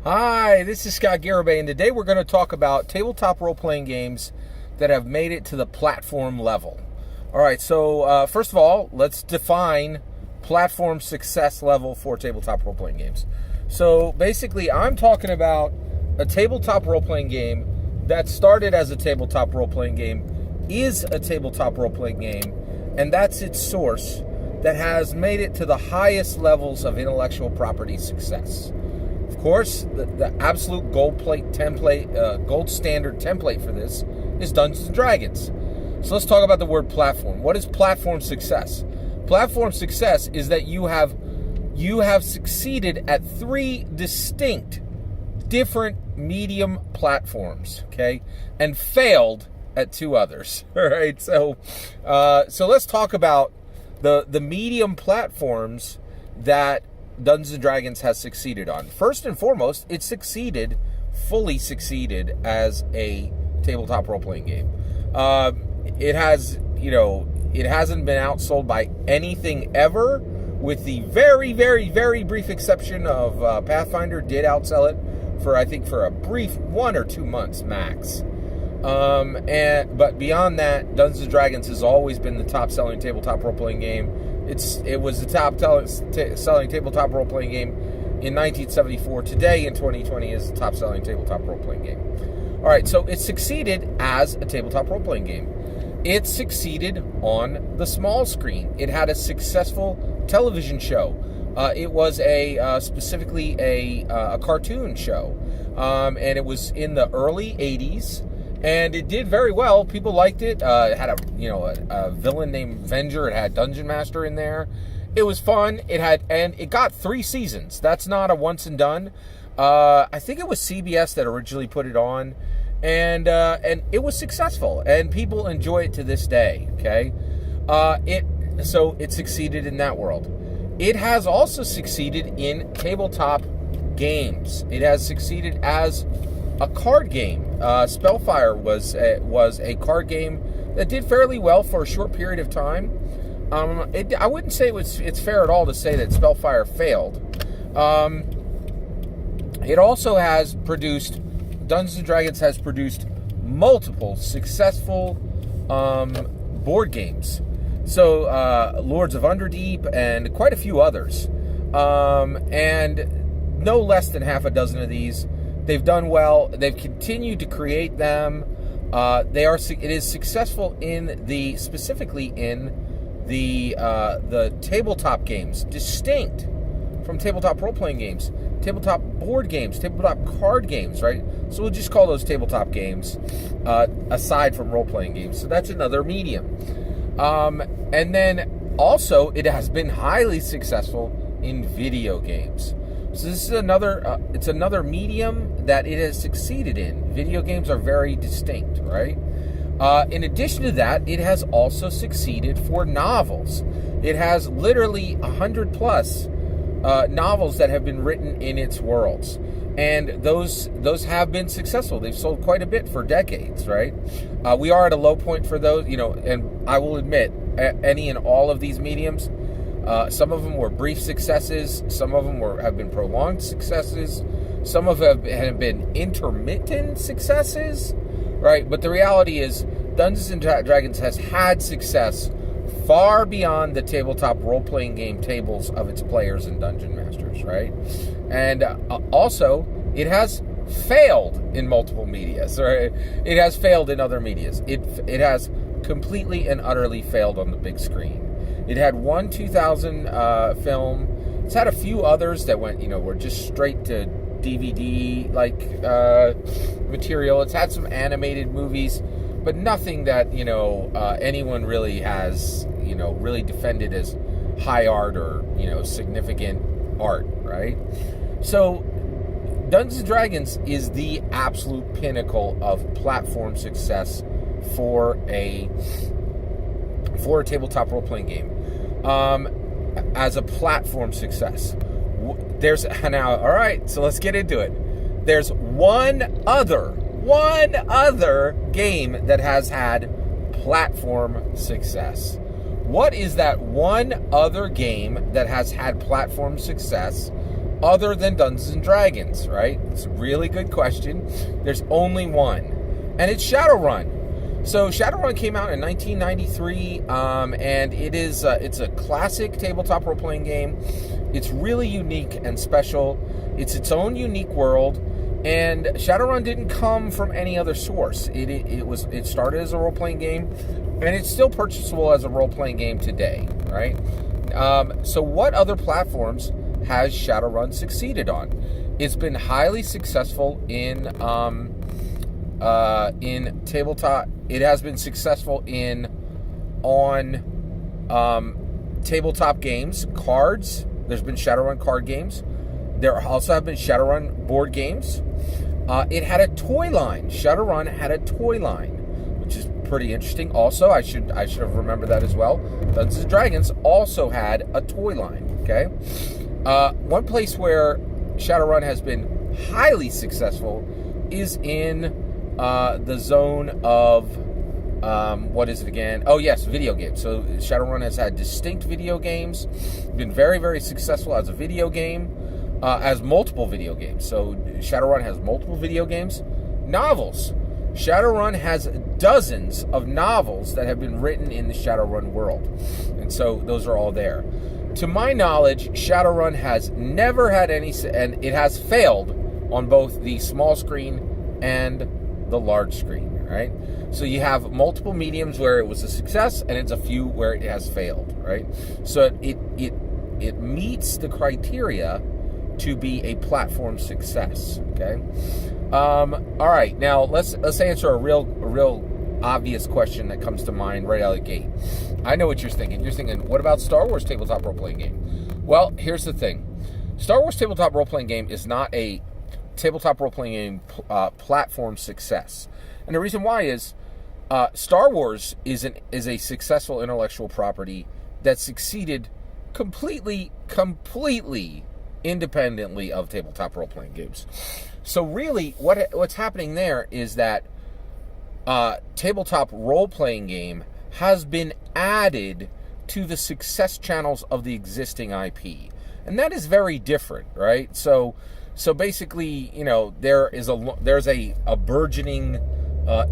Hi, this is Scott Garibay, and today we're going to talk about tabletop role-playing games that have made it to the platform level. All right, so first of all, let's define platform success level for tabletop role-playing games. So basically, I'm talking about a tabletop role-playing game that started as a tabletop role-playing game, is a tabletop role-playing game, and that's its source that has made it to the highest levels of intellectual property success. Of course, the absolute gold standard template for this is Dungeons & Dragons. So let's talk about the word platform. What is platform success? Platform success is that you have succeeded at three distinct, different medium platforms, okay, and failed at two others. All right, so let's talk about the medium platforms that Dungeons & Dragons has succeeded on. First and foremost, it fully succeeded as a tabletop role-playing game. It hasn't been outsold by anything ever, with the very, very, very brief exception of Pathfinder did outsell it for a brief 1 or 2 months max. But beyond that, Dungeons & Dragons has always been the top-selling tabletop role-playing game. It was the top-selling tabletop role-playing game in 1974. Today, in 2020, is the top-selling tabletop role-playing game. All right, so it succeeded as a tabletop role-playing game. It succeeded on the small screen. It had a successful television show. It was specifically a cartoon show, and it was in the early 80s. And it did very well. People liked it. It had a villain named Venger. It had Dungeon Master in there. It was fun. It got 3 seasons. That's not a once and done. I think it was CBS that originally put it on, and it was successful. And people enjoy it to this day. Okay, it succeeded in that world. It has also succeeded in tabletop games. It has succeeded as a card game. Spellfire was a card game that did fairly well for a short period of time. I wouldn't say it's fair at all to say that Spellfire failed. It also has produced, Dungeons & Dragons has produced multiple successful board games. So Lords of Underdeep and quite a few others. And no less than half a dozen of these. They've done well. They've continued to create them. It is successful specifically in the tabletop games, distinct from tabletop role-playing games, tabletop board games, tabletop card games, right? So we'll just call those tabletop games, aside from role-playing games. So that's another medium. And then also, it has been highly successful in video games. So this is another medium that it has succeeded in. Video games are very distinct, right? In addition to that, it has also succeeded for novels. It has literally 100 plus novels that have been written in its worlds, and those have been successful. They've sold quite a bit for decades, right? We are at a low point for those, and I will admit, any and all of these mediums. Some of them were brief successes. Some of them have been prolonged successes. Some of them have been intermittent successes, right? But the reality is, Dungeons & Dragons has had success far beyond the tabletop role-playing game tables of its players and dungeon masters, right? And also, it has failed in multiple media. Right? It has failed in other medias. It has completely and utterly failed on the big screen. It had one 2000 film. It's had a few others that were just straight to DVD material. It's had some animated movies, but nothing that anyone really has really defended as high art or significant art, right? So Dungeons & Dragons is the absolute pinnacle of platform success for a tabletop role-playing game. As a platform success. All right, so let's get into it. There's one other game that has had platform success. What is that one other game that has had platform success other than Dungeons and Dragons, right? It's a really good question. There's only one, and it's Shadowrun. So Shadowrun came out in 1993, and it's a classic tabletop role-playing game. It's really unique and special. It's its own unique world, and Shadowrun didn't come from any other source. It started as a role-playing game, and it's still purchasable as a role-playing game today, right? So what other platforms has Shadowrun succeeded on? It's been highly successful in tabletop. It has been successful on tabletop games, cards. There's been Shadowrun card games. There also have been Shadowrun board games. It had a toy line. Shadowrun had a toy line, which is pretty interesting. Also, I should have remembered that as well. Dungeons and Dragons also had a toy line. Okay, one place where Shadowrun has been highly successful is in the zone of what is it again? Oh yes, video games. So Shadowrun has had distinct video games, been very, very successful as a video game, as multiple video games. So Shadowrun has multiple video games. Novels. Shadowrun has dozens of novels that have been written in the Shadowrun world. And so those are all there. To my knowledge, Shadowrun has never had any, and it has failed on both the small screen and the large screen, right? So you have multiple mediums where it was a success, and it's a few where it has failed, right? So it meets the criteria to be a platform success, okay? All right, now let's answer a real obvious question that comes to mind right out of the gate. I know what you're thinking. You're thinking, what about Star Wars tabletop role-playing game? Well, here's the thing. Star Wars tabletop role-playing game is not a tabletop role-playing game platform success. And the reason why is Star Wars is a successful intellectual property that succeeded completely independently of tabletop role-playing games. So really, what's happening there is that tabletop role-playing game has been added to the success channels of the existing IP, and that is very different, right? So basically, you know, there's a burgeoning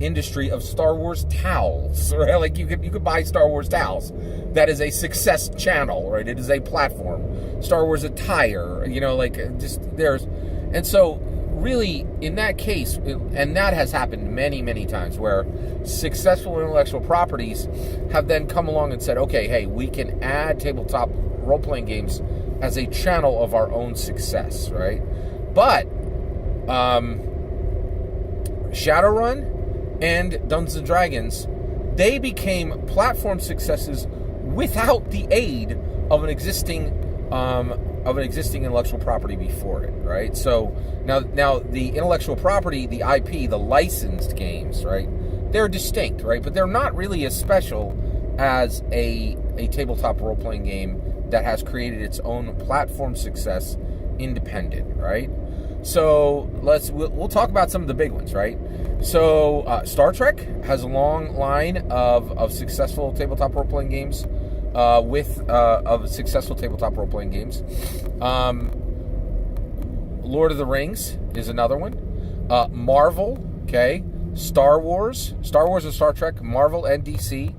industry of Star Wars towels, right? Like you could buy Star Wars towels. That is a success channel, right? It is a platform. Star Wars attire, you know, like just there's, and so really in that case, and that has happened many times, where successful intellectual properties have then come along and said, okay, hey, we can add tabletop role-playing games as a channel of our own success, right? But Shadowrun and Dungeons and Dragons, they became platform successes without the aid of an existing intellectual property before it, right? So now the intellectual property, the IP, the licensed games, right? They're distinct, right? But they're not really as special as a tabletop role-playing game that has created its own platform success independent, right? So we'll talk about some of the big ones, right? So Star Trek has a long line of successful tabletop role-playing games. Of successful tabletop role-playing games. Lord of the Rings is another one. Marvel, okay. Star Wars and Star Trek, Marvel and DC.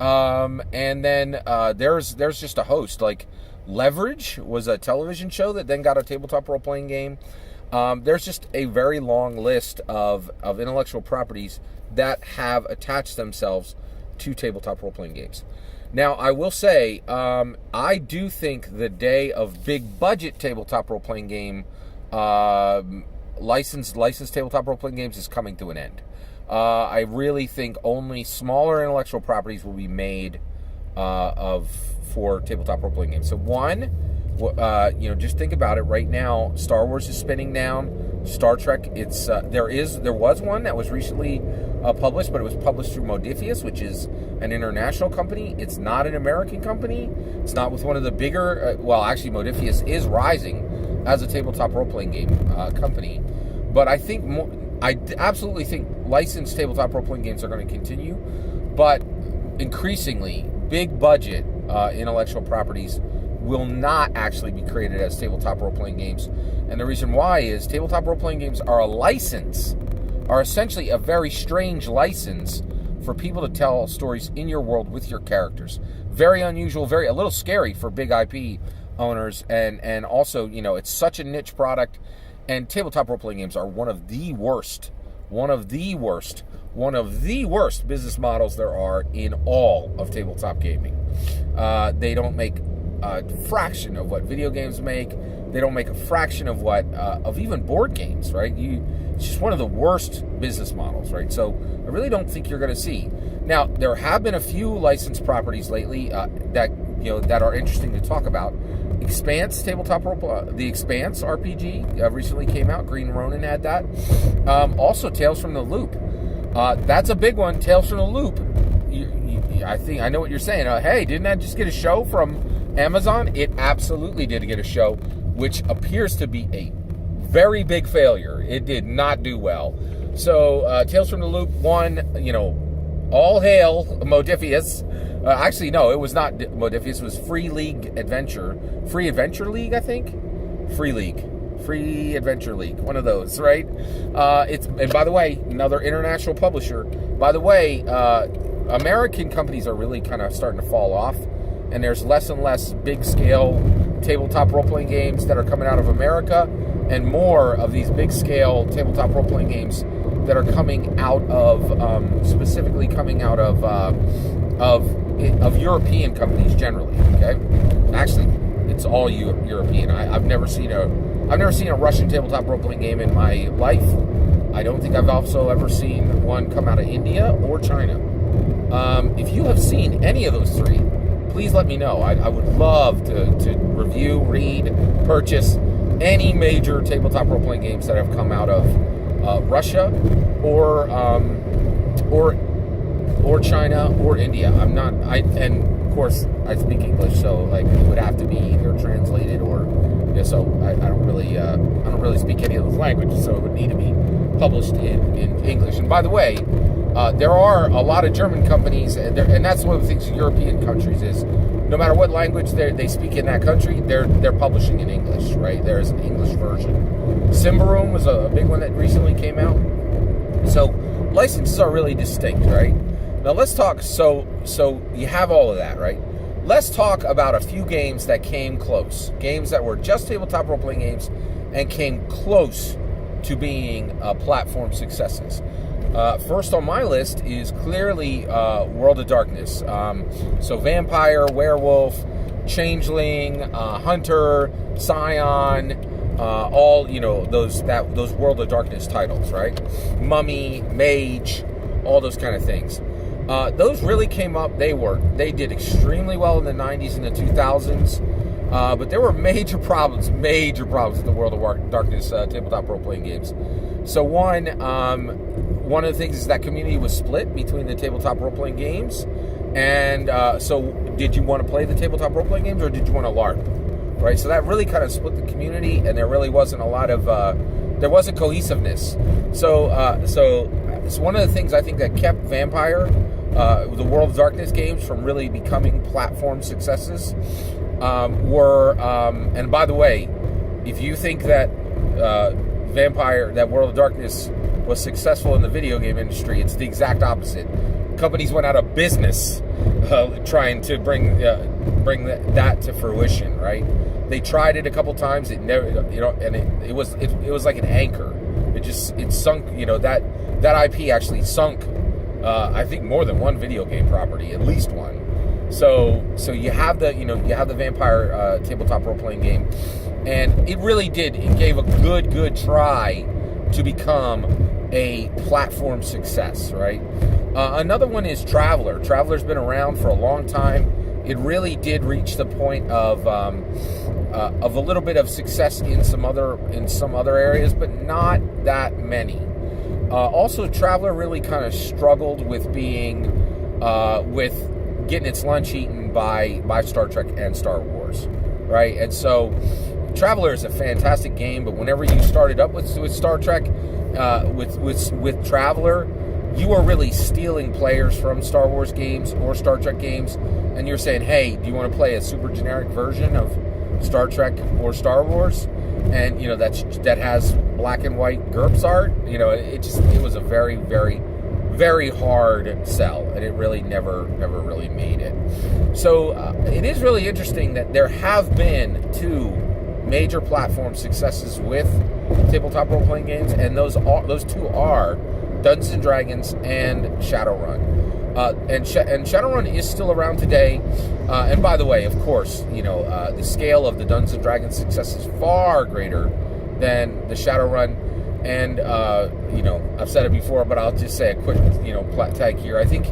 And then there's just a host. Like Leverage was a television show that then got a tabletop role-playing game. There's just a very long list of intellectual properties that have attached themselves to tabletop role-playing games. Now, I will say, I do think the day of big budget tabletop role-playing game, licensed tabletop role-playing games is coming to an end. I really think only smaller intellectual properties will be made for tabletop role-playing games. So one, just think about it right now. Star Wars is spinning down. Star Trek, there was one that was recently published, but it was published through Modifius, which is an international company. It's not an American company. It's not with one of the bigger. Actually, Modifius is rising as a tabletop role-playing game company. But I absolutely think licensed tabletop role-playing games are going to continue, but increasingly big budget intellectual properties will not actually be created as tabletop role-playing games. And the reason why is tabletop role-playing games are a license, are essentially a very strange license for people to tell stories in your world with your characters. Very unusual, a little scary for big IP owners, and also, it's such a niche product, and tabletop role-playing games are one of the worst business models there are in all of tabletop gaming. They don't make a fraction of what video games make. They don't make a fraction of what of even board games, right? It's just one of the worst business models, right? So I really don't think you're going to see. Now, there have been a few licensed properties lately that are interesting to talk about. Expanse tabletop role, the Expanse RPG recently came out. Green Ronin had that. Also, Tales from the Loop. That's a big one. Tales from the Loop. I think I know what you're saying. Hey, didn't that just get a show from Amazon? It absolutely did get a show, which appears to be a very big failure. It did not do well. So, Tales from the Loop won, all hail Modifius. Actually, no, it was not Modifius. It was Free Adventure League, I think? Free Adventure League. One of those, right? And by the way, another international publisher. By the way, American companies are really kind of starting to fall off, and there's less and less big-scale tabletop role-playing games that are coming out of America, and more of these big-scale tabletop role-playing games that are coming out of, specifically coming out of European companies generally. Okay, actually, it's all European. I've never seen a Russian tabletop role-playing game in my life. I don't think I've also ever seen one come out of India or China. If you have seen any of those three, please let me know. I would love to review, read, purchase any major tabletop role-playing games that have come out of Russia or China or India. And of course I speak English, so it would have to be either translated or so I don't really speak any of those languages, so it would need to be published in English. And by the way, there are a lot of German companies, and that's one of the things in European countries is no matter what language they speak in that country, they're publishing in English, right? There is an English version. Symbaroom was a big one that recently came out. So licenses are really distinct, right? Now let's talk. So you have all of that, right? Let's talk about a few games that came close. Games that were just tabletop role-playing games and came close to being platform successes. First on my list is clearly World of Darkness. So Vampire, Werewolf, Changeling, Hunter, Scion, all those World of Darkness titles, right? Mummy, Mage, all those kind of things. Those really came up. They did extremely well in the 90s and the 2000s. But there were major problems with the World of Darkness tabletop role-playing games. So one of the things is that community was split between the tabletop role-playing games. And so did you want to play the tabletop role-playing games or did you want to LARP? Right? So that really kind of split the community, and there really wasn't a lot of, there wasn't cohesiveness. So it's one of the things I think that kept Vampire, the World of Darkness games, from really becoming platform successes. And by the way, if you think that Vampire, that World of Darkness was successful in the video game industry, it's the exact opposite. Companies went out of business trying to bring that to fruition, right? They tried it a couple times, it never, and it was like an anchor. It sunk, that IP actually sunk, I think more than one video game property, at least one. So you have the Vampire tabletop role-playing game, and it really did. It gave a good try to become a platform success, right? Another one is Traveler. Traveler's been around for a long time. It really did reach the point of a little bit of success in some other areas, but not that many. Also, Traveler really kind of struggled with being with getting its lunch eaten by Star Trek and Star Wars, right? And so Traveler is a fantastic game, but whenever you started up with Star Trek, with Traveler, you are really stealing players from Star Wars games or Star Trek games, and you're saying, hey, do you want to play a super generic version of Star Trek or Star Wars? And, you know, that has black and white GURPS art. You know, it was a very, very, very hard sell, and it really never really made it. So it is really interesting that there have been 2 major platform successes with tabletop role-playing games, and those 2 are Dungeons and Dragons and Shadowrun. And Shadowrun is still around today. And by the way, of course, you know, the scale of the Dungeons and Dragons success is far greater than the Shadowrun. And, you know, I've said it before, but I'll just say a quick, you know, tag here. I think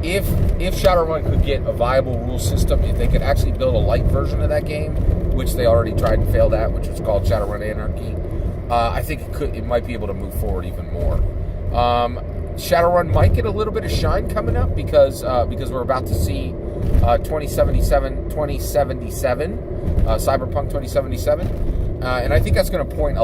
if Shadowrun could get a viable rule system, if they could actually build a light version of that game, which they already tried and failed at, which was called Shadowrun Anarchy, I think it might be able to move forward even more. Shadowrun might get a little bit of shine coming up because we're about to see 2077 Cyberpunk 2077, and I think that's going to point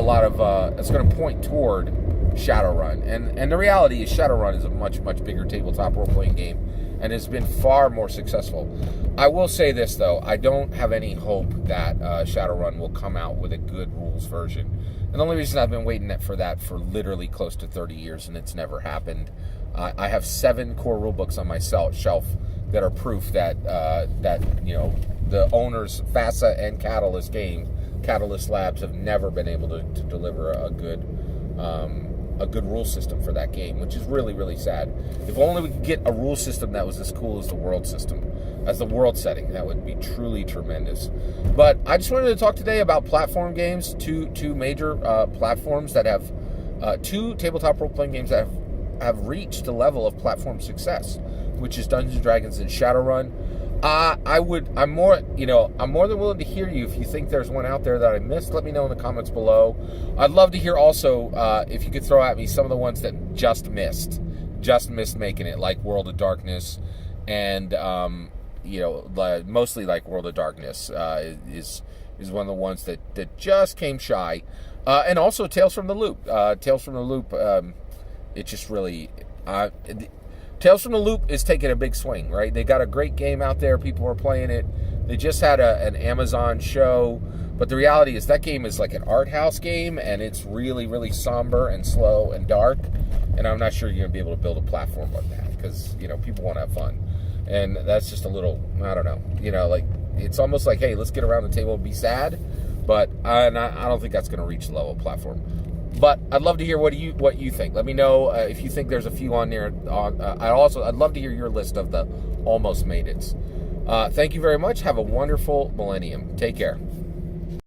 toward Shadowrun, and the reality is Shadowrun is a much bigger tabletop role-playing game and has been far more successful. I will say this though, I don't have any hope that Shadowrun will come out with a good rules version. And the only reason I've been waiting for that for literally close to 30 years and it's never happened. I have 7 core rulebooks on my shelf that are proof that you know, the owners FASA and Catalyst Labs have never been able to deliver a good rule system for that game, which is really, really sad. If only we could get a rule system that was as cool as the world system, as the world setting, that would be truly tremendous. But I just wanted to talk today about platform games, two major platforms that have 2 tabletop role-playing games that have reached the level of platform success, which is Dungeons and Dragons and Shadowrun. I'm more than willing to hear you. If you think there's one out there that I missed, let me know in the comments below. I'd love to hear also if you could throw at me some of the ones that just missed making it, like World of Darkness, and mostly like World of Darkness is one of the ones that just came shy, and also Tales from the Loop. Tales from the Loop, it just really. Tales from the Loop is taking a big swing, right? They got a great game out there. People are playing it. They just had an Amazon show. But the reality is that game is like an art house game, and it's really, really somber and slow and dark. And I'm not sure you're going to be able to build a platform like that because, you know, people want to have fun. And that's just a little, I don't know. You know, like, it's almost like, hey, let's get around the table and be sad. But I don't think that's going to reach the level of platform. But I'd love to hear what you think. Let me know if you think there's a few on there. I'd love to hear your list of the almost made it's. Thank you very much. Have a wonderful millennium. Take care.